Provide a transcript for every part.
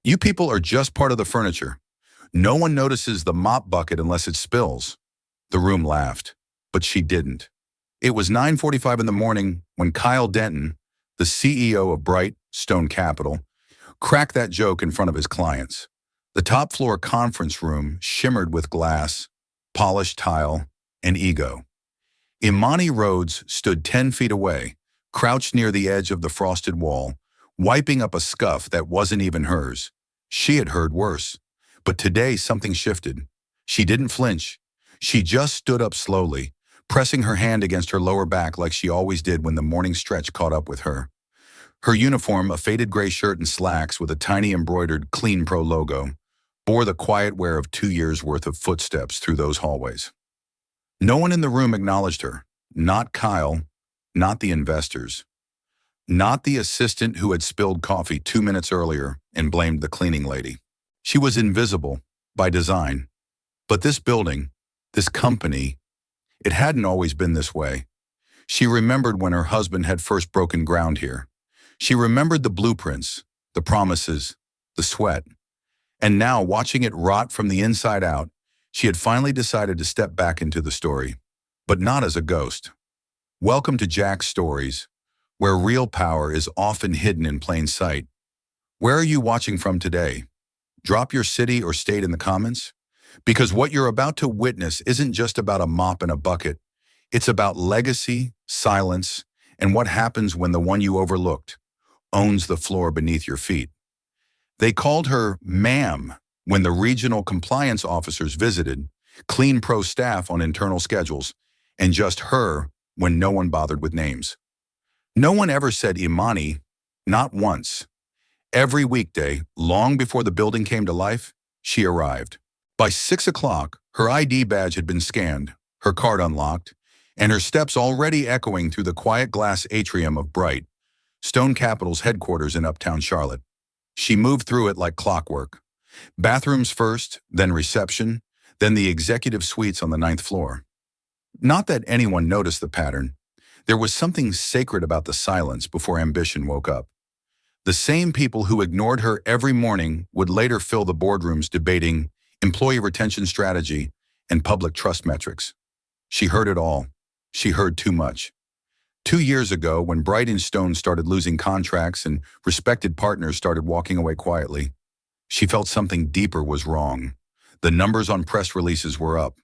You people are just part of the furniture. No one notices the mop bucket unless it spills. The room laughed, but she didn't. It was 9:45 in the morning when Kyle Denton, the CEO of Bright Stone Capital, cracked that joke in front of his clients. The top floor conference room shimmered with glass, polished tile, and ego. Imani Rhodes stood 10 feet away, crouched near the edge of the frosted wall, wiping up a scuff that wasn't even hers. She had heard worse. But today something shifted. She didn't flinch. She just stood up slowly, pressing her hand against her lower back like she always did when the morning stretch caught up with her. Her uniform, a faded gray shirt and slacks with a tiny embroidered Clean Pro logo, bore the quiet wear of 2 years' worth of footsteps through those hallways. No one in the room acknowledged her. Not Kyle, not the investors, not the assistant who had spilled coffee 2 minutes earlier and blamed the cleaning lady. She was invisible by design. But this building, this company, it hadn't always been this way. She remembered when her husband had first broken ground here. She remembered the blueprints, the promises, the sweat. And now, watching it rot from the inside out, she had finally decided to step back into the story, but not as a ghost. Welcome to Jack's Stories, where real power is often hidden in plain sight. Where are you watching from today? Drop your city or state in the comments, because what you're about to witness isn't just about a mop and a bucket. It's about legacy, silence, and what happens when the one you overlooked owns the floor beneath your feet. They called her ma'am when the regional compliance officers visited, Clean Pro staff on internal schedules, and just her when no one bothered with names. No one ever said Imani, not once. Every weekday, long before the building came to life, she arrived. By 6 o'clock, her ID badge had been scanned, her card unlocked, and her steps already echoing through the quiet glass atrium of Bright Stone Capital's headquarters in Uptown Charlotte. She moved through it like clockwork. Bathrooms first, then reception, then the executive suites on the 9th floor. Not that anyone noticed the pattern. There was something sacred about the silence before ambition woke up. The same people who ignored her every morning would later fill the boardrooms debating employee retention strategy and public trust metrics. She heard it all. She heard too much. 2 years ago, when Bright and Stone started losing contracts and respected partners started walking away quietly, she felt something deeper was wrong. The numbers on press releases were up,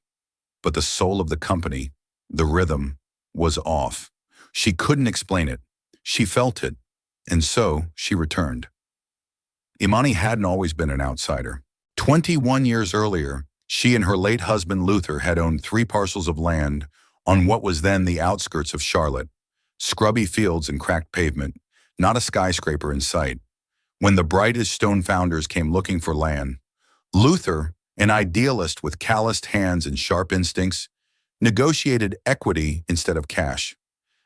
but the soul of the company, the rhythm, was off. She couldn't explain it. She felt it, and so she returned. Imani hadn't always been an outsider. 21 years earlier, she and her late husband Luther had owned 3 parcels of land on what was then the outskirts of Charlotte. Scrubby fields and cracked pavement, not a skyscraper in sight. When the brightest Stone founders came looking for land, Luther, an idealist with calloused hands and sharp instincts, negotiated equity instead of cash.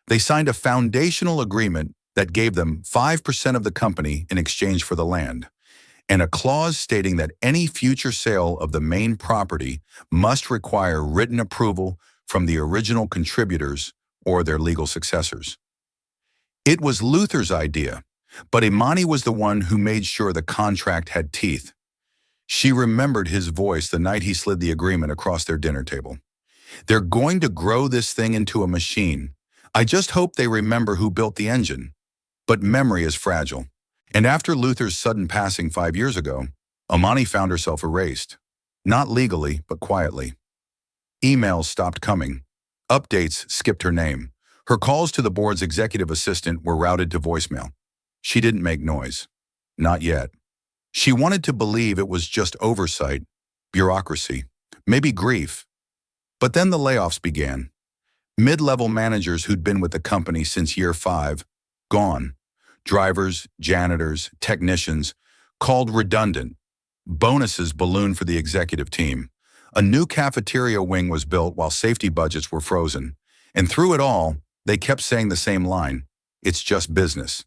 They signed a foundational agreement that gave them 5% of the company in exchange for the land, and a clause stating that any future sale of the main property must require written approval from the original contributors or their legal successors. It was Luther's idea, but Imani was the one who made sure the contract had teeth. She remembered his voice the night he slid the agreement across their dinner table. They're going to grow this thing into a machine. I just hope they remember who built the engine. But memory is fragile. And after Luther's sudden passing 5 years ago, Imani found herself erased. Not legally, but quietly. Emails stopped coming. Updates skipped her name. Her calls to the board's executive assistant were routed to voicemail. She didn't make noise. Not yet. She wanted to believe it was just oversight, bureaucracy, maybe grief. But then the layoffs began. Mid-level managers who'd been with the company since year 5, gone. Drivers, janitors, technicians, called redundant. Bonuses ballooned for the executive team. A new cafeteria wing was built while safety budgets were frozen. And through it all, they kept saying the same line, "It's just business."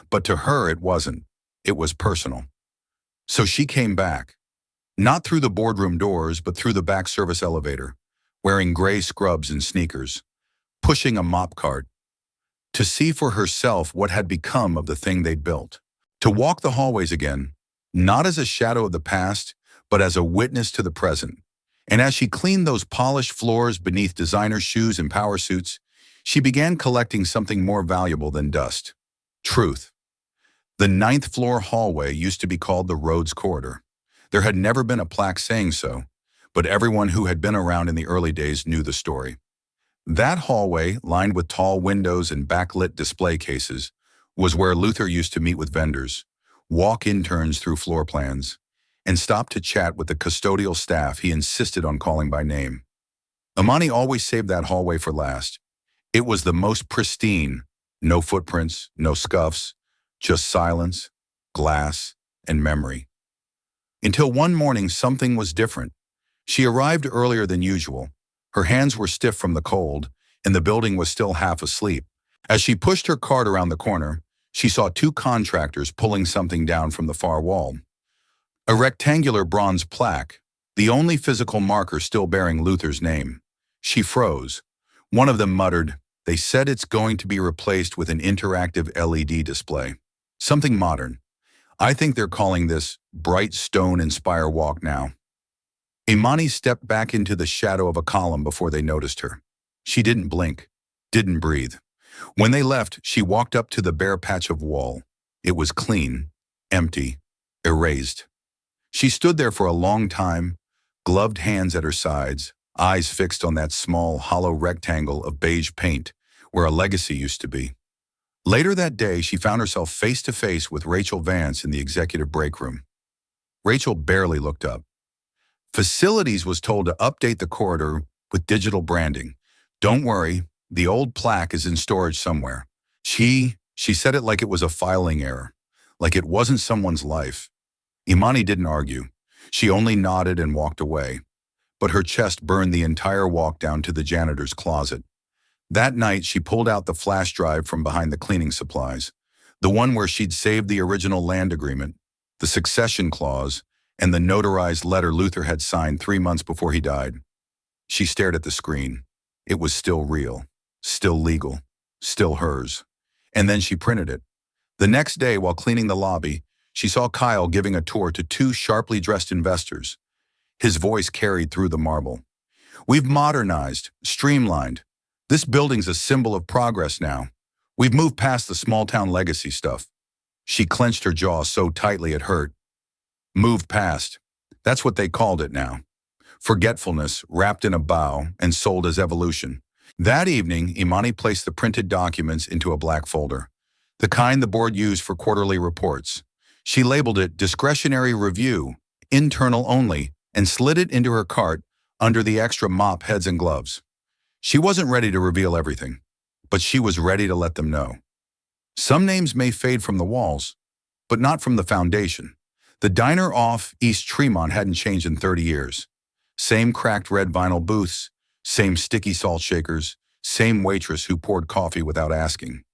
But to her, it wasn't. It was personal. So she came back. Not through the boardroom doors, but through the back service elevator, wearing gray scrubs and sneakers, pushing a mop cart, to see for herself what had become of the thing they'd built, to walk the hallways again, not as a shadow of the past, but as a witness to the present. And as she cleaned those polished floors beneath designer shoes and power suits, she began collecting something more valuable than dust: truth. The ninth floor hallway used to be called the Rhodes Corridor. There had never been a plaque saying so, but everyone who had been around in the early days knew the story. That hallway, lined with tall windows and backlit display cases, was where Luther used to meet with vendors, walk interns through floor plans, and stop to chat with the custodial staff he insisted on calling by name. Imani always saved that hallway for last. It was the most pristine: no footprints, no scuffs, just silence, glass, and memory. Until one morning something was different. She arrived earlier than usual. Her hands were stiff from the cold, and the building was still half asleep. As she pushed her cart around the corner, she saw two contractors pulling something down from the far wall. A rectangular bronze plaque, the only physical marker still bearing Luther's name. She froze. One of them muttered, "They said it's going to be replaced with an interactive LED display. Something modern. I think they're calling this Bright Stone Inspire Walk now." Imani stepped back into the shadow of a column before they noticed her. She didn't blink, didn't breathe. When they left, she walked up to the bare patch of wall. It was clean, empty, erased. She stood there for a long time, gloved hands at her sides, eyes fixed on that small, hollow rectangle of beige paint where a legacy used to be. Later that day, she found herself face to face with Rachel Vance in the executive break room. Rachel barely looked up. Facilities was told to update the corridor with digital branding. "Don't worry, the old plaque is in storage somewhere." She said it like it was a filing error, like it wasn't someone's life. Imani didn't argue. She only nodded and walked away. But her chest burned the entire walk down to the janitor's closet. That night, she pulled out the flash drive from behind the cleaning supplies, the one where she'd saved the original land agreement, the succession clause, and the notarized letter Luther had signed 3 months before he died. She stared at the screen. It was still real, still legal, still hers. And then she printed it. The next day, while cleaning the lobby, she saw Kyle giving a tour to two sharply dressed investors. His voice carried through the marble. "We've modernized, streamlined. This building's a symbol of progress now. We've moved past the small-town legacy stuff." She clenched her jaw so tightly it hurt. Moved past. That's what they called it now. Forgetfulness wrapped in a bow and sold as evolution. That evening, Imani placed the printed documents into a black folder, the kind the board used for quarterly reports. She labeled it Discretionary Review, Internal Only, and slid it into her cart under the extra mop heads and gloves. She wasn't ready to reveal everything, but she was ready to let them know. Some names may fade from the walls, but not from the foundation. The diner off East Tremont hadn't changed in 30 years. Same cracked red vinyl booths, same sticky salt shakers, same waitress who poured coffee without asking.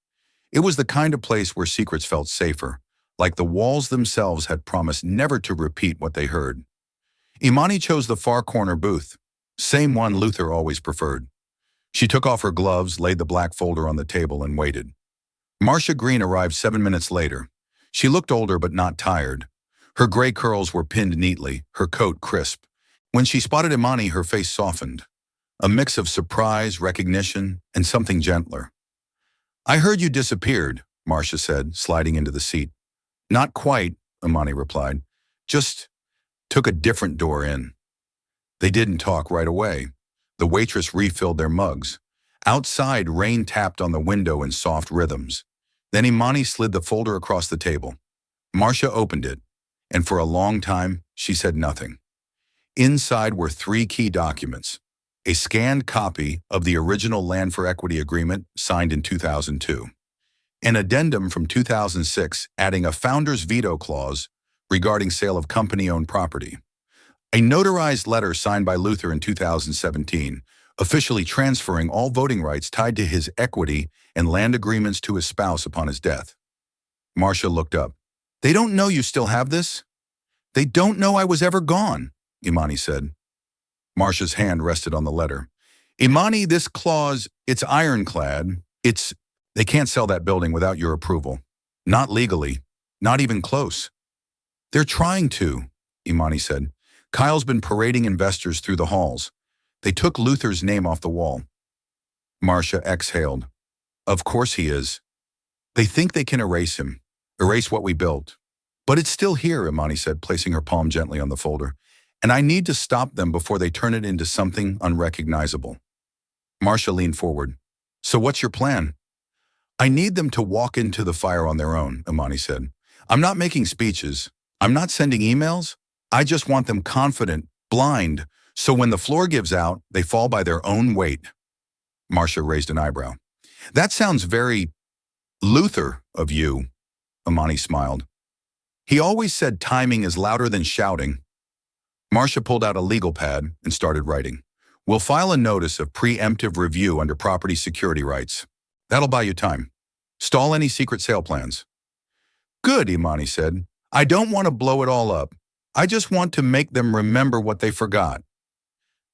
It was the kind of place where secrets felt safer, like the walls themselves had promised never to repeat what they heard. Imani chose the far corner booth, same one Luther always preferred. She took off her gloves, laid the black folder on the table, and waited. Marcia Green arrived 7 minutes later. She looked older but not tired. Her gray curls were pinned neatly, her coat crisp. When she spotted Imani, her face softened, a mix of surprise, recognition, and something gentler. "I heard you disappeared," Marcia said, sliding into the seat. "Not quite," Imani replied. "Just took a different door in." They didn't talk right away. The waitress refilled their mugs. Outside, rain tapped on the window in soft rhythms. Then Imani slid the folder across the table. Marcia opened it, and for a long time, she said nothing. Inside were 3 key documents: a scanned copy of the original Land for Equity Agreement signed in 2002, an addendum from 2006 adding a founder's veto clause regarding sale of company-owned property, a notarized letter signed by Luther in 2017, officially transferring all voting rights tied to his equity and land agreements to his spouse upon his death. Marcia looked up. "They don't know you still have this? They don't know I was ever gone," Imani said. Marcia's hand rested on the letter. "Imani, this clause, it's ironclad. They can't sell that building without your approval. Not legally, not even close." They're trying to, Imani said. Kyle's been parading investors through the halls. They took Luther's name off the wall. Marcia exhaled. Of course he is. They think they can erase him, erase what we built. But it's still here, Imani said, placing her palm gently on the folder. And I need to stop them before they turn it into something unrecognizable. Marcia leaned forward. So what's your plan? I need them to walk into the fire on their own, Imani said. I'm not making speeches. I'm not sending emails. I just want them confident, blind, so when the floor gives out, they fall by their own weight. Marcia raised an eyebrow. That sounds very Luther of you, Imani smiled. He always said timing is louder than shouting. Marcia pulled out a legal pad and started writing. We'll file a notice of preemptive review under property security rights. That'll buy you time. Stall any secret sale plans. Good, Imani said. I don't want to blow it all up. I just want to make them remember what they forgot.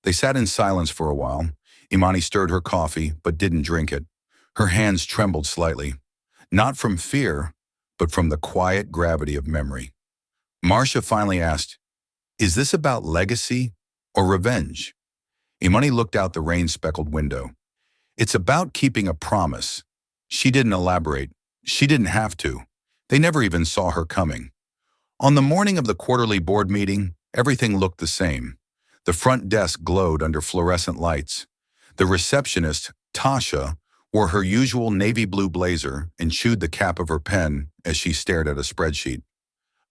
They sat in silence for a while. Imani stirred her coffee, but didn't drink it. Her hands trembled slightly, not from fear, but from the quiet gravity of memory. Marcia finally asked, Is this about legacy or revenge? Imani looked out the rain-speckled window. It's about keeping a promise. She didn't elaborate. She didn't have to. They never even saw her coming. On the morning of the quarterly board meeting, everything looked the same. The front desk glowed under fluorescent lights. The receptionist, Tasha, wore her usual navy blue blazer and chewed the cap of her pen as she stared at a spreadsheet.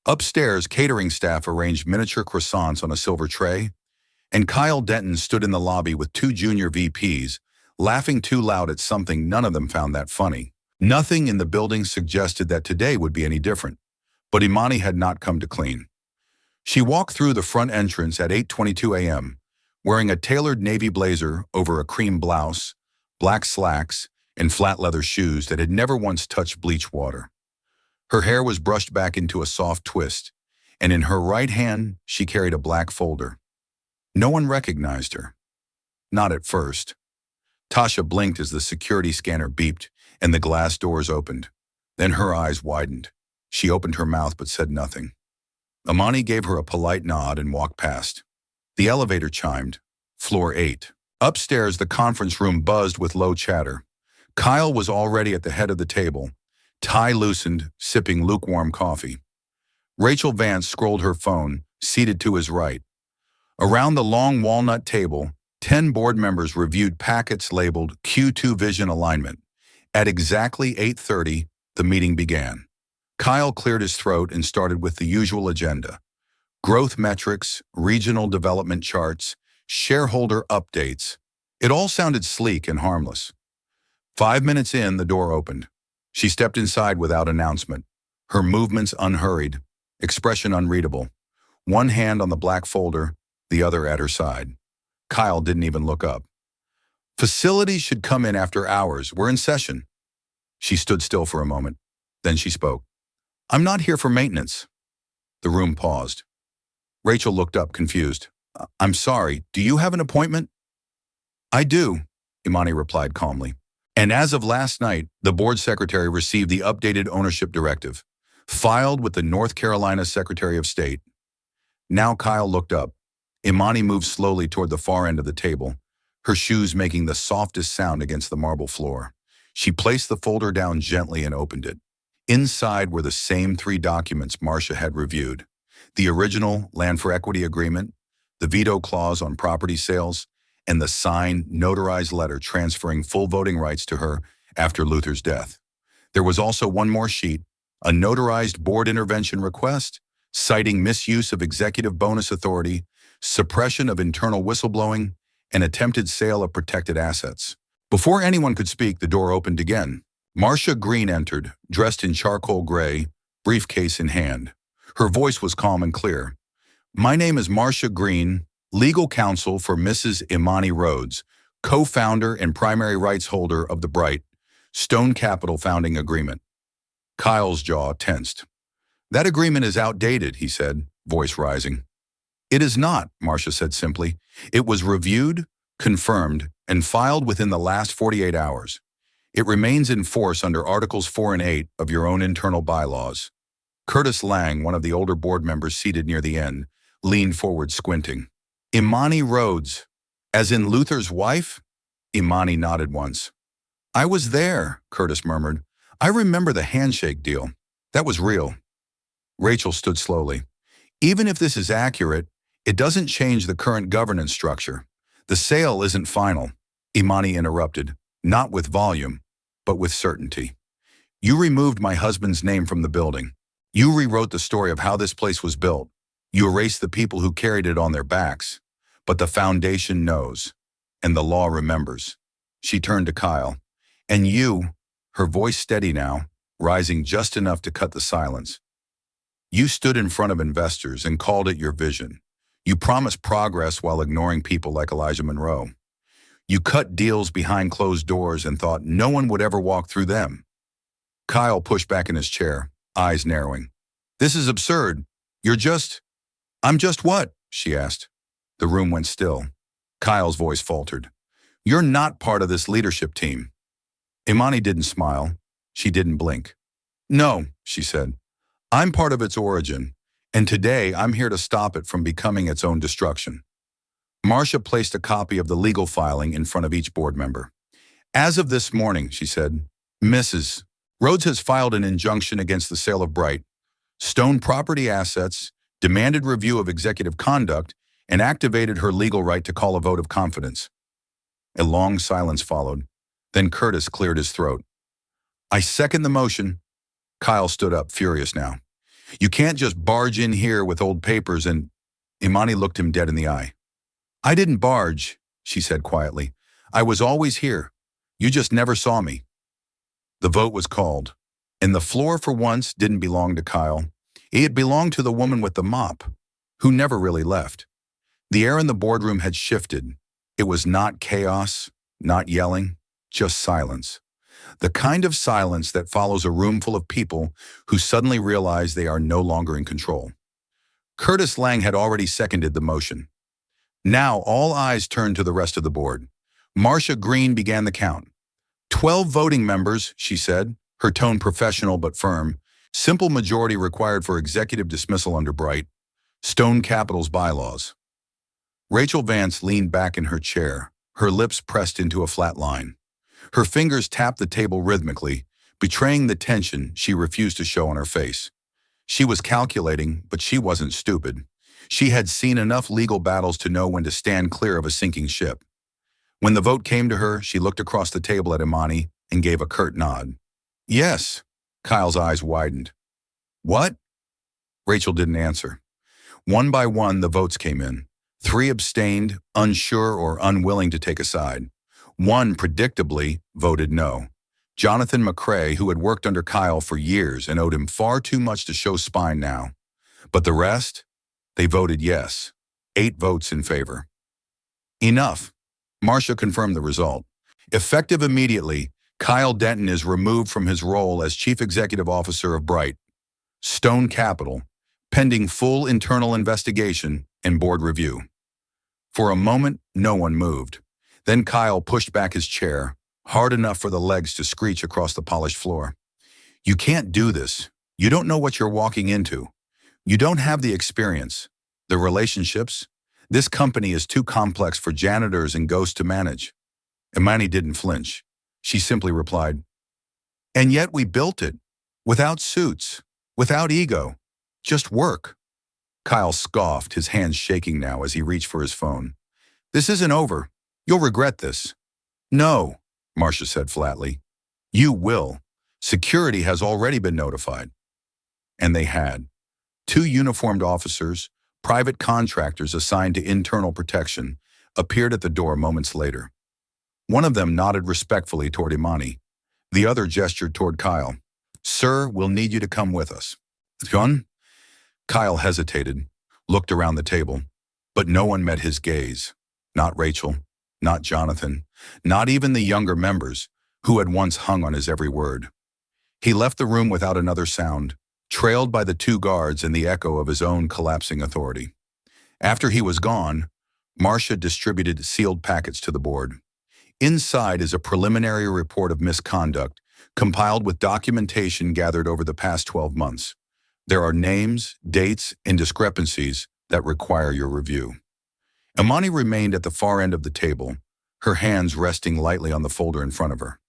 Upstairs, catering staff arranged miniature croissants on a silver tray, and Kyle Denton stood in the lobby with two junior VPs, laughing too loud at something none of them found that funny. Nothing in the building suggested that today would be any different, but Imani had not come to clean. She walked through the front entrance at 8:22 a.m., wearing a tailored navy blazer over a cream blouse, black slacks, and flat leather shoes that had never once touched bleach water. Her hair was brushed back into a soft twist, and in her right hand she carried a black folder. No one recognized her. Not at first. Tasha blinked as the security scanner beeped and the glass doors opened. Then her eyes widened. She opened her mouth but said nothing. Imani gave her a polite nod and walked past. The elevator chimed. Floor 8. Upstairs, the conference room buzzed with low chatter. Kyle was already at the head of the table, tie loosened, sipping lukewarm coffee. Rachel Vance scrolled her phone, seated to his right. Around the long walnut table, 10 board members reviewed packets labeled Q2 Vision Alignment. At exactly 8:30, the meeting began. Kyle cleared his throat and started with the usual agenda. Growth metrics, regional development charts, shareholder updates. It all sounded sleek and harmless. 5 minutes in, the door opened. She stepped inside without announcement, her movements unhurried, expression unreadable. One hand on the black folder, the other at her side. Kyle didn't even look up. Facilities should come in after hours. We're in session. She stood still for a moment. Then she spoke. I'm not here for maintenance. The room paused. Rachel looked up, confused. I'm sorry, do you have an appointment? I do, Imani replied calmly. And as of last night, the board secretary received the updated ownership directive, filed with the North Carolina Secretary of State. Now Kyle looked up. Imani moved slowly toward the far end of the table, her shoes making the softest sound against the marble floor. She placed the folder down gently and opened it. Inside were the same 3 documents Marcia had reviewed. The original Land for Equity Agreement, the veto clause on property sales, and the signed, notarized letter transferring full voting rights to her after Luther's death. There was also one more sheet, a notarized board intervention request, citing misuse of executive bonus authority, suppression of internal whistleblowing, and attempted sale of protected assets. Before anyone could speak, the door opened again. Marcia Green entered, dressed in charcoal gray, briefcase in hand. Her voice was calm and clear. My name is Marcia Green, legal counsel for Mrs. Imani Rhodes, co-founder and primary rights holder of the Bright Stone Capital founding agreement. Kyle's jaw tensed. That agreement is outdated, he said, voice rising. It is not, Marcia said simply. It was reviewed, confirmed, and filed within the last 48 hours. It remains in force under Articles 4 and 8 of your own internal bylaws. Curtis Lang, one of the older board members seated near the end, leaned forward squinting. Imani Rhodes, as in Luther's wife? Imani nodded once. I was there, Curtis murmured. I remember the handshake deal. That was real. Rachel stood slowly. Even if this is accurate, it doesn't change the current governance structure. The sale isn't final, Imani interrupted, not with volume, but with certainty. You removed my husband's name from the building. You rewrote the story of how this place was built. You erased the people who carried it on their backs. But the foundation knows, and the law remembers. She turned to Kyle. And you, her voice steady now, rising just enough to cut the silence. You stood in front of investors and called it your vision. You promised progress while ignoring people like Elijah Monroe. You cut deals behind closed doors and thought no one would ever walk through them. Kyle pushed back in his chair, eyes narrowing. This is absurd. I'm just what? She asked. The room went still. Kyle's voice faltered. You're not part of this leadership team. Imani didn't smile. She didn't blink. No, she said. I'm part of its origin, and today I'm here to stop it from becoming its own destruction. Marcia placed a copy of the legal filing in front of each board member. As of this morning, she said, Mrs. Rhodes has filed an injunction against the sale of Bright, stoned property assets, demanded review of executive conduct, and activated her legal right to call a vote of confidence. A long silence followed. Then Curtis cleared his throat. I second the motion. Kyle stood up, furious now. You can't just barge in here with old papers and… Imani looked him dead in the eye. I didn't barge, she said quietly. I was always here. You just never saw me. The vote was called, and the floor for once didn't belong to Kyle. It belonged to the woman with the mop, who never really left. The air in the boardroom had shifted. It was not chaos, not yelling, just silence. The kind of silence that follows a room full of people who suddenly realize they are no longer in control. Curtis Lang had already seconded the motion. Now all eyes turned to the rest of the board. Marcia Green began the count. 12 voting members, she said, her tone professional but firm. Simple majority required for executive dismissal under Bright. Stone Capital's bylaws. Rachel Vance leaned back in her chair, her lips pressed into a flat line. Her fingers tapped the table rhythmically, betraying the tension she refused to show on her face. She was calculating, but she wasn't stupid. She had seen enough legal battles to know when to stand clear of a sinking ship. When the vote came to her, she looked across the table at Imani and gave a curt nod. Yes. Kyle's eyes widened. What? Rachel didn't answer. One by one, the votes came in. 3 abstained, unsure or unwilling to take a side. 1, predictably, voted no. Jonathan McCrae, who had worked under Kyle for years and owed him far too much to show spine now. But the rest? They voted yes. 8 votes in favor. Enough. Marcia confirmed the result. Effective immediately, Kyle Denton is removed from his role as Chief Executive Officer of Bright, Stone Capital, pending full internal investigation and board review. For a moment, no one moved. Then Kyle pushed back his chair, hard enough for the legs to screech across the polished floor. You can't do this. You don't know what you're walking into. You don't have the experience, the relationships. This company is too complex for janitors and ghosts to manage. Imani didn't flinch. She simply replied, and yet we built it, without suits, without ego, just work. Kyle scoffed, his hands shaking now as he reached for his phone. This isn't over. You'll regret this. No, Marcia said flatly. You will. Security has already been notified. And they had. 2 uniformed officers, private contractors assigned to internal protection, appeared at the door moments later. One of them nodded respectfully toward Imani. The other gestured toward Kyle. Sir, we'll need you to come with us. John? Kyle hesitated, looked around the table, but no one met his gaze. Not Rachel, not Jonathan, not even the younger members, who had once hung on his every word. He left the room without another sound, trailed by the 2 guards and the echo of his own collapsing authority. After he was gone, Marcia distributed sealed packets to the board. Inside is a preliminary report of misconduct, compiled with documentation gathered over the past 12 months. There are names, dates, and discrepancies that require your review. Imani remained at the far end of the table, her hands resting lightly on the folder in front of her.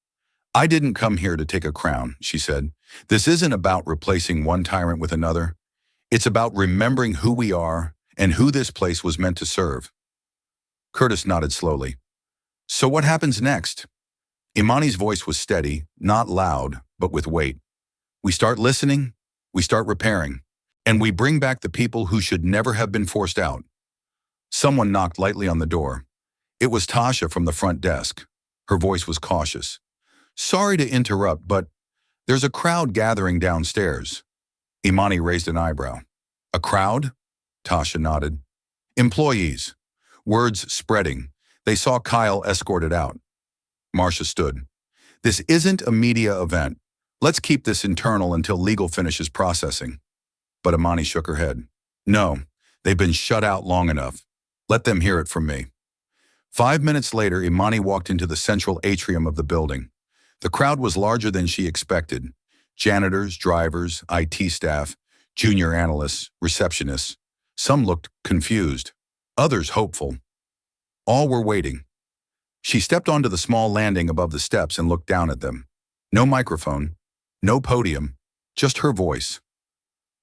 I didn't come here to take a crown, she said. This isn't about replacing one tyrant with another. It's about remembering who we are and who this place was meant to serve. Curtis nodded slowly. So what happens next? Imani's voice was steady, not loud, but with weight. We start listening, we start repairing, and we bring back the people who should never have been forced out. Someone knocked lightly on the door. It was Tasha from the front desk. Her voice was cautious. Sorry to interrupt, but there's a crowd gathering downstairs. Imani raised an eyebrow. A crowd? Tasha nodded. Employees. Words spreading. They saw Kyle escorted out. Marcia stood. This isn't a media event. Let's keep this internal until legal finishes processing. But Imani shook her head. No, they've been shut out long enough. Let them hear it from me. 5 minutes later, Imani walked into the central atrium of the building. The crowd was larger than she expected. Janitors, drivers, IT staff, junior analysts, receptionists. Some looked confused, others hopeful. All were waiting. She stepped onto the small landing above the steps and looked down at them. No microphone, no podium, just her voice.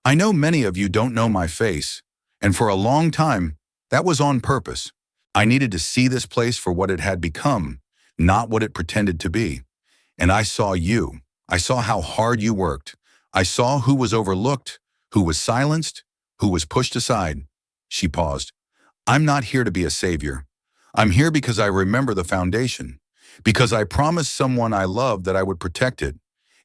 I know many of you don't know my face, and for a long time, that was on purpose. I needed to see this place for what it had become, not what it pretended to be. And I saw you. I saw how hard you worked. I saw who was overlooked, who was silenced, who was pushed aside. She paused. I'm not here to be a savior. I'm here because I remember the foundation, because I promised someone I loved that I would protect it,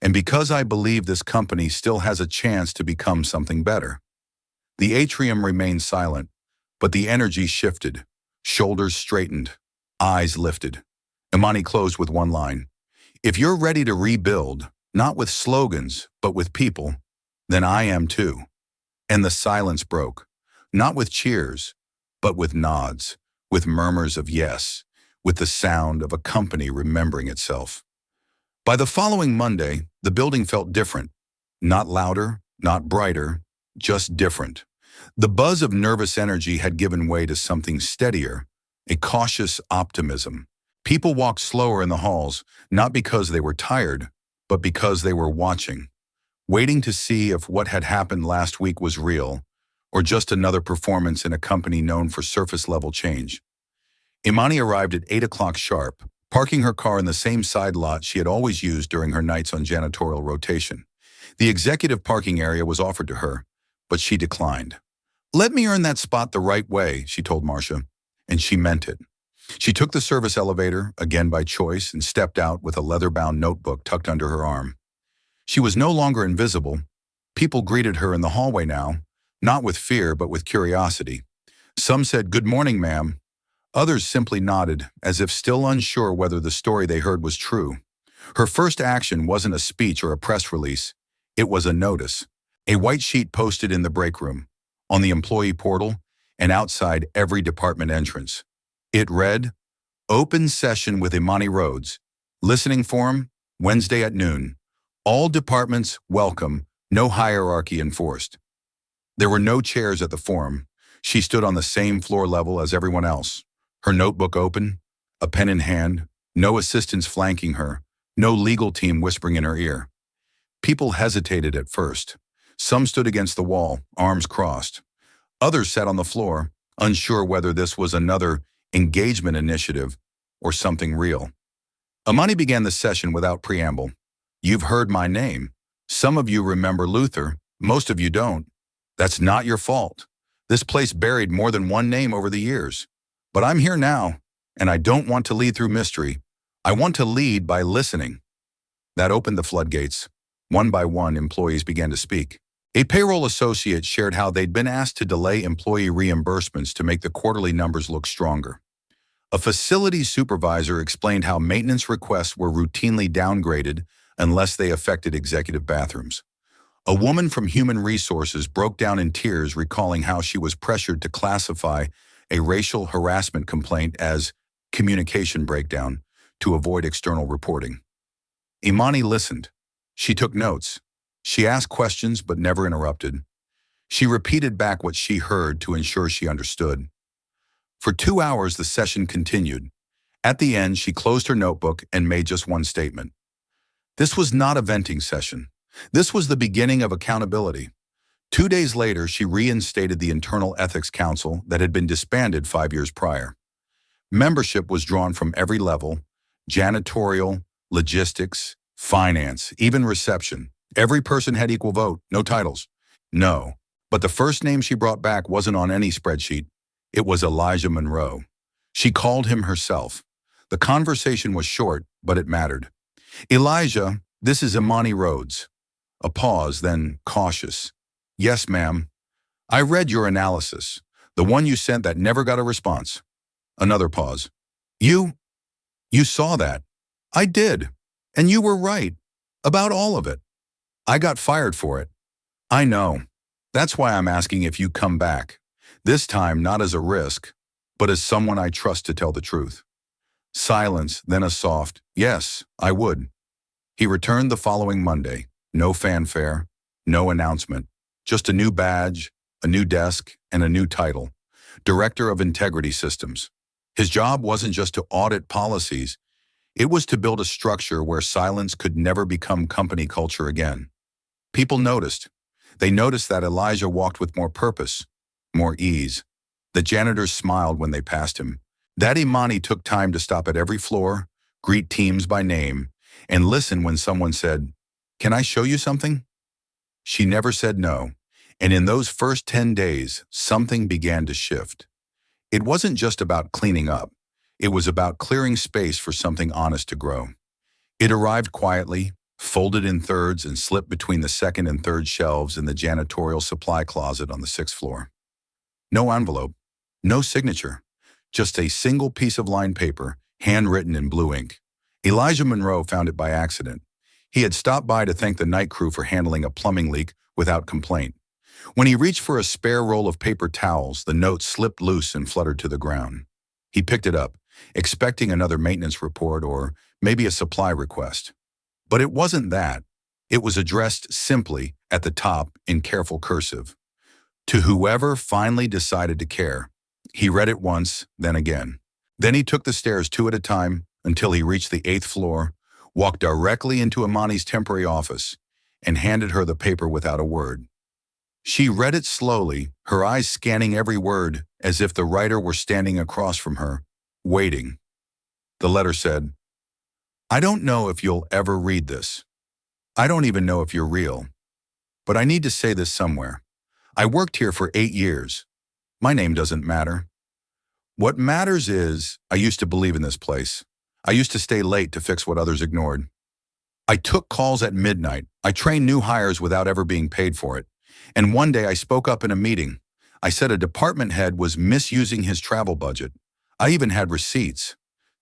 and because I believe this company still has a chance to become something better. The atrium remained silent, but the energy shifted. Shoulders straightened, eyes lifted. Imani closed with one line. If you're ready to rebuild, not with slogans, but with people, then I am too. And the silence broke, not with cheers, but with nods, with murmurs of yes, with the sound of a company remembering itself. By the following Monday, the building felt different. Not louder, not brighter, just different. The buzz of nervous energy had given way to something steadier, a cautious optimism. People walked slower in the halls, not because they were tired, but because they were watching, waiting to see if what had happened last week was real, or just another performance in a company known for surface-level change. Imani arrived at 8 o'clock sharp, parking her car in the same side lot she had always used during her nights on janitorial rotation. The executive parking area was offered to her, but she declined. Let me earn that spot the right way, she told Marcia, and she meant it. She took the service elevator, again by choice, and stepped out with a leather-bound notebook tucked under her arm. She was no longer invisible. People greeted her in the hallway now, not with fear but with curiosity. Some said, "Good morning, ma'am." Others simply nodded, as if still unsure whether the story they heard was true. Her first action wasn't a speech or a press release. It was a notice. A white sheet posted in the break room, on the employee portal, and outside every department entrance. It read, Open session with Imani Rhodes. Listening forum, Wednesday at noon. All departments welcome, no hierarchy enforced. There were no chairs at the forum. She stood on the same floor level as everyone else. Her notebook open, a pen in hand, no assistants flanking her, no legal team whispering in her ear. People hesitated at first. Some stood against the wall, arms crossed. Others sat on the floor, unsure whether this was another engagement initiative or something real. Imani began the session without preamble. You've heard my name. Some of you remember Luther, most of you don't. That's not your fault. This place buried more than one name over the years. But I'm here now, and I don't want to lead through mystery. I want to lead by listening. That opened the floodgates. One by one, employees began to speak. A payroll associate shared how they'd been asked to delay employee reimbursements to make the quarterly numbers look stronger. A facilities supervisor explained how maintenance requests were routinely downgraded unless they affected executive bathrooms. A woman from human resources broke down in tears, recalling how she was pressured to classify a racial harassment complaint as communication breakdown to avoid external reporting. Imani listened. She took notes. She asked questions but never interrupted. She repeated back what she heard to ensure she understood. For 2 hours, the session continued. At the end, she closed her notebook and made just one statement. This was not a venting session. This was the beginning of accountability. 2 days later, she reinstated the Internal Ethics Council that had been disbanded 5 years prior. Membership was drawn from every level: janitorial, logistics, finance, even reception. Every person had equal vote, no titles. No. But the first name she brought back wasn't on any spreadsheet. It was Elijah Monroe. She called him herself. The conversation was short, but it mattered. Elijah, this is Imani Rhodes. A pause, then cautious. Yes, ma'am. I read your analysis, the one you sent that never got a response. Another pause. You saw that. I did. And you were right. About all of it. I got fired for it. I know. That's why I'm asking if you come back. This time not as a risk, but as someone I trust to tell the truth. Silence, then a soft, yes, I would. He returned the following Monday. No fanfare, no announcement. Just a new badge, a new desk, and a new title. Director of Integrity Systems. His job wasn't just to audit policies. It was to build a structure where silence could never become company culture again. People noticed. They noticed that Elijah walked with more purpose, more ease. The janitors smiled when they passed him. That Imani took time to stop at every floor, greet teams by name, and listen when someone said, "Can I show you something?" She never said no, and in those first 10 days, something began to shift. It wasn't just about cleaning up. It was about clearing space for something honest to grow. It arrived quietly, folded in thirds, and slipped between the second and third shelves in the janitorial supply closet on the 6th floor. No envelope, no signature, just a single piece of lined paper, handwritten in blue ink. Elijah Monroe found it by accident. He had stopped by to thank the night crew for handling a plumbing leak without complaint. When he reached for a spare roll of paper towels, the note slipped loose and fluttered to the ground. He picked it up, expecting another maintenance report or maybe a supply request. But it wasn't that. It was addressed simply at the top in careful cursive. To whoever finally decided to care. He read it once, then again. Then he took the stairs 2 at a time until he reached the 8th floor, walked directly into Imani's temporary office, and handed her the paper without a word. She read it slowly, her eyes scanning every word as if the writer were standing across from her, waiting. The letter said, "I don't know if you'll ever read this. I don't even know if you're real. But I need to say this somewhere. I worked here for 8 years. My name doesn't matter. What matters is, I used to believe in this place. I used to stay late to fix what others ignored. I took calls at midnight. I trained new hires without ever being paid for it. And one day I spoke up in a meeting. I said a department head was misusing his travel budget. I even had receipts.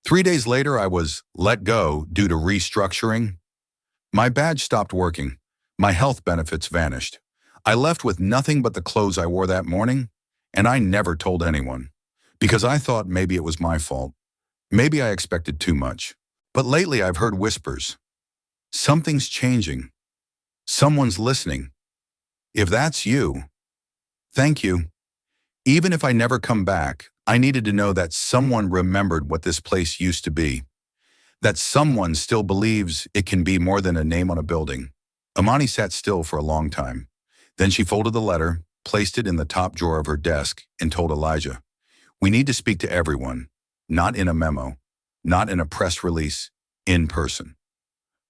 3 days later, I was let go due to restructuring. My badge stopped working. My health benefits vanished. I left with nothing but the clothes I wore that morning, and I never told anyone. Because I thought maybe it was my fault. Maybe I expected too much. But lately I've heard whispers. Something's changing. Someone's listening. If that's you, thank you. Even if I never come back, I needed to know that someone remembered what this place used to be. That someone still believes it can be more than a name on a building. Imani sat still for a long time. Then she folded the letter, placed it in the top drawer of her desk, and told Elijah, "We need to speak to everyone, not in a memo, not in a press release, in person."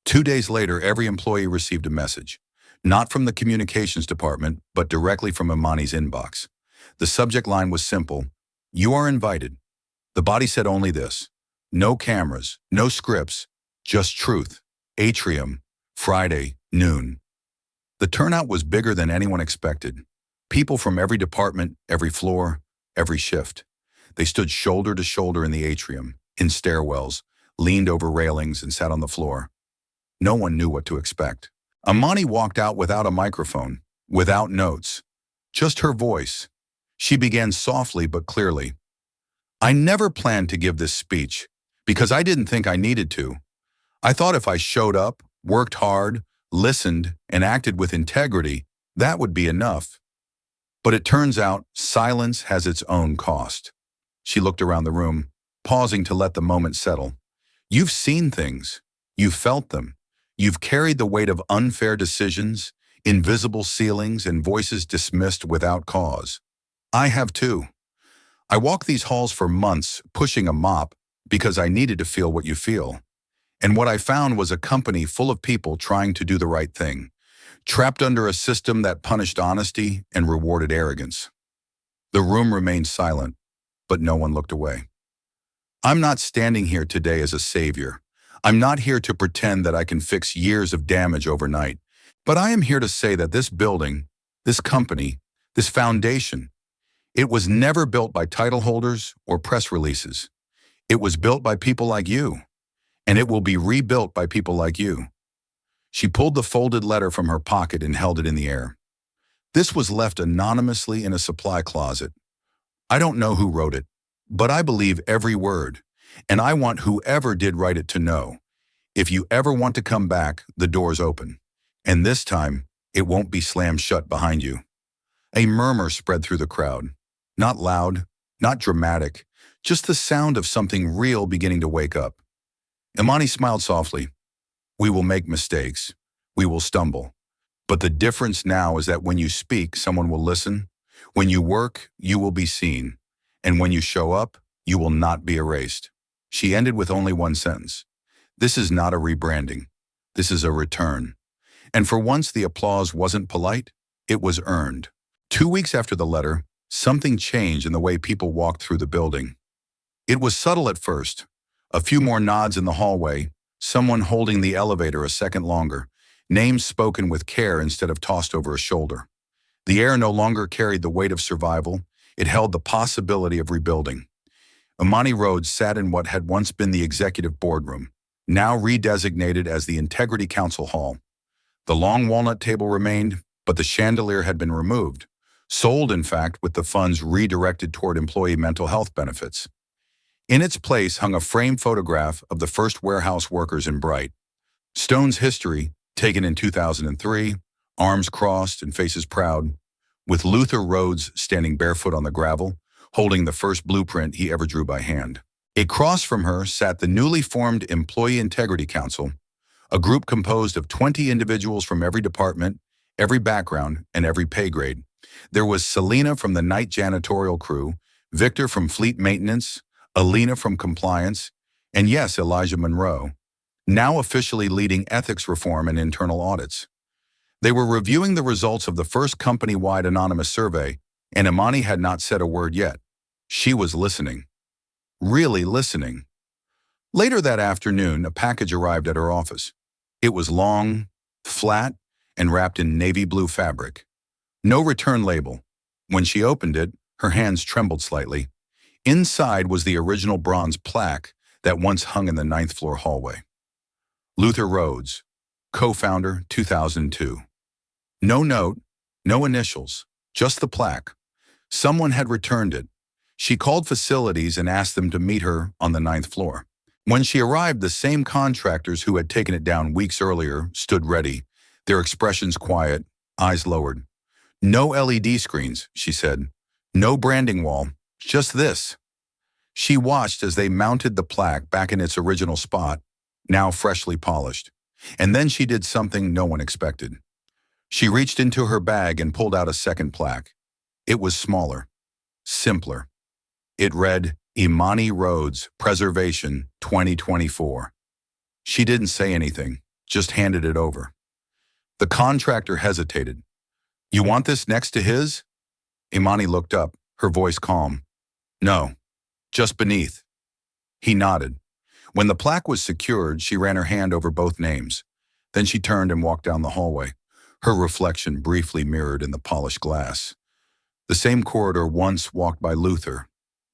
2 days later, every employee received a message, not from the communications department, but directly from Imani's inbox. The subject line was simple: "You are invited." The body said only this: no cameras, no scripts, just truth. Atrium, Friday, noon. The turnout was bigger than anyone expected. People from every department, every floor, every shift. They stood shoulder to shoulder in the atrium, in stairwells, leaned over railings, and sat on the floor. No one knew what to expect. Imani walked out without a microphone, without notes, just her voice. She began softly but clearly. "I never planned to give this speech because I didn't think I needed to. I thought if I showed up, worked hard, listened, and acted with integrity, that would be enough. But it turns out silence has its own cost. She looked around the room, pausing to let the moment settle. You've seen things. You've felt them. You've carried the weight of unfair decisions, invisible ceilings, and voices dismissed without cause. I have too. I walked these halls for months, pushing a mop, because I needed to feel what you feel. And what I found was a company full of people trying to do the right thing, trapped under a system that punished honesty and rewarded arrogance. The room remained silent, but no one looked away. I'm not standing here today as a savior. I'm not here to pretend that I can fix years of damage overnight. But I am here to say that this building, this company, this foundation, it was never built by title holders or press releases. It was built by people like you, and it will be rebuilt by people like you. She pulled the folded letter from her pocket and held it in the air. This was left anonymously in a supply closet. I don't know who wrote it, but I believe every word, and I want whoever did write it to know. If you ever want to come back, the door's open. And this time, it won't be slammed shut behind you. A murmur spread through the crowd. Not loud, not dramatic, just the sound of something real beginning to wake up. Imani smiled softly. We will make mistakes. We will stumble. But the difference now is that when you speak, someone will listen. When you work, you will be seen. And when you show up, you will not be erased. She ended with only one sentence. This is not a rebranding. This is a return. And for once, the applause wasn't polite. It was earned. 2 weeks after the letter, something changed in the way people walked through the building. It was subtle at first. A few more nods in the hallway, someone holding the elevator a second longer, names spoken with care instead of tossed over a shoulder. The air no longer carried the weight of survival. It held the possibility of rebuilding. Imani Rhodes sat in what had once been the executive boardroom, now redesignated as the Integrity Council Hall. The long walnut table remained, but the chandelier had been removed, sold in fact with the funds redirected toward employee mental health benefits. In its place hung a framed photograph of the first warehouse workers in Bright. Stone's history, taken in 2003, arms crossed and faces proud, with Luther Rhodes standing barefoot on the gravel, holding the first blueprint he ever drew by hand. Across from her sat the newly formed Employee Integrity Council, a group composed of 20 individuals from every department, every background, and every pay grade. There was Selena from the night janitorial crew, Victor from fleet maintenance, Alina from compliance, and yes, Elijah Monroe, now officially leading ethics reform and internal audits. They were reviewing the results of the first company-wide anonymous survey, and Imani had not said a word yet. She was listening. Really listening. Later that afternoon, a package arrived at her office. It was long, flat, and wrapped in navy blue fabric. No return label. When she opened it, her hands trembled slightly. Inside was the original bronze plaque that once hung in the 9th floor hallway. Luther Rhodes, co-founder, 2002. No note, no initials, just the plaque. Someone had returned it. She called facilities and asked them to meet her on the 9th floor. When she arrived, the same contractors who had taken it down weeks earlier stood ready, their expressions quiet, eyes lowered. No LED screens, she said. No branding wall, just this. She watched as they mounted the plaque back in its original spot, now freshly polished. And then she did something no one expected. She reached into her bag and pulled out a second plaque. It was smaller, simpler. It read, Imani Rhodes, Preservation 2024. She didn't say anything, just handed it over. The contractor hesitated. You want this next to his? Imani looked up, her voice calm. No, just beneath. He nodded. When the plaque was secured, she ran her hand over both names. Then she turned and walked down the hallway, her reflection briefly mirrored in the polished glass. The same corridor once walked by Luther,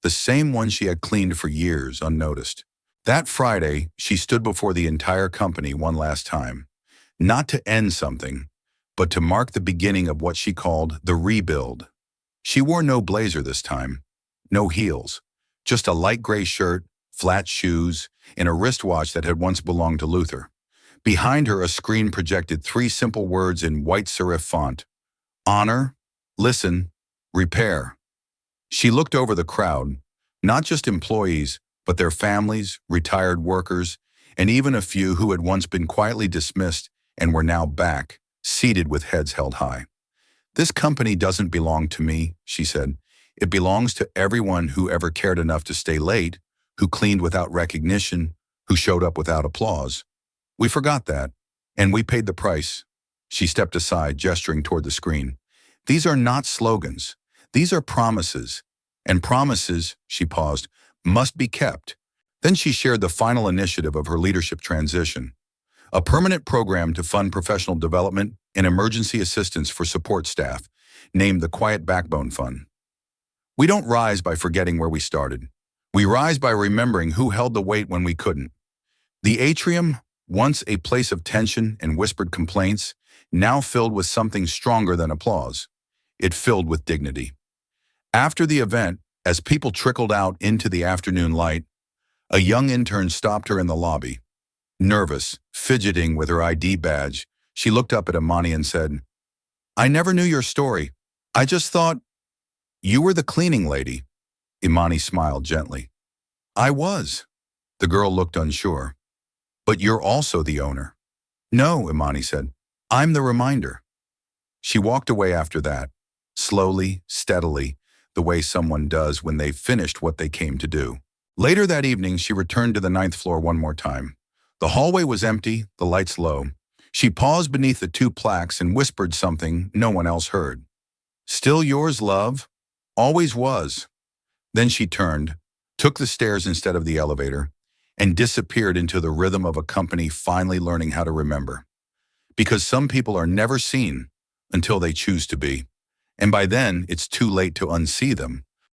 the same one she had cleaned for years unnoticed. That Friday, she stood before the entire company one last time, not to end something, but to mark the beginning of what she called the rebuild. She wore no blazer this time, no heels, just a light gray shirt, flat shoes, and a wristwatch that had once belonged to Luther. Behind her, a screen projected three simple words in white serif font: honor, listen, repair. She looked over the crowd, not just employees, but their families, retired workers, and even a few who had once been quietly dismissed and were now back, seated with heads held high. "This company doesn't belong to me," she said. "It belongs to everyone who ever cared enough to stay late, who cleaned without recognition, who showed up without applause. We forgot that, and we paid the price." She stepped aside, gesturing toward the screen. "These are not slogans. These are promises. And promises," she paused, "must be kept." Then she shared the final initiative of her leadership transition: a permanent program to fund professional development and emergency assistance for support staff, named the Quiet Backbone Fund. "We don't rise by forgetting where we started. We rise by remembering who held the weight when we couldn't." The atrium, once a place of tension and whispered complaints, now filled with something stronger than applause. It filled with dignity. After the event, as people trickled out into the afternoon light, a young intern stopped her in the lobby. Nervous, fidgeting with her ID badge, she looked up at Imani and said, "I never knew your story. I just thought you were the cleaning lady." Imani smiled gently. "I was." The girl looked unsure. "But you're also the owner." "No," Imani said. "I'm the reminder." She walked away after that, slowly, steadily, the way someone does when they've finished what they came to do. Later that evening, she returned to the 9th floor one more time. The hallway was empty, the lights low. She paused beneath the two plaques and whispered something no one else heard. "Still yours, love. Always was." Then she turned, took the stairs instead of the elevator, and disappeared into the rhythm of a company finally learning how to remember. Because some people are never seen until they choose to be. And by then, it's too late to unsee them.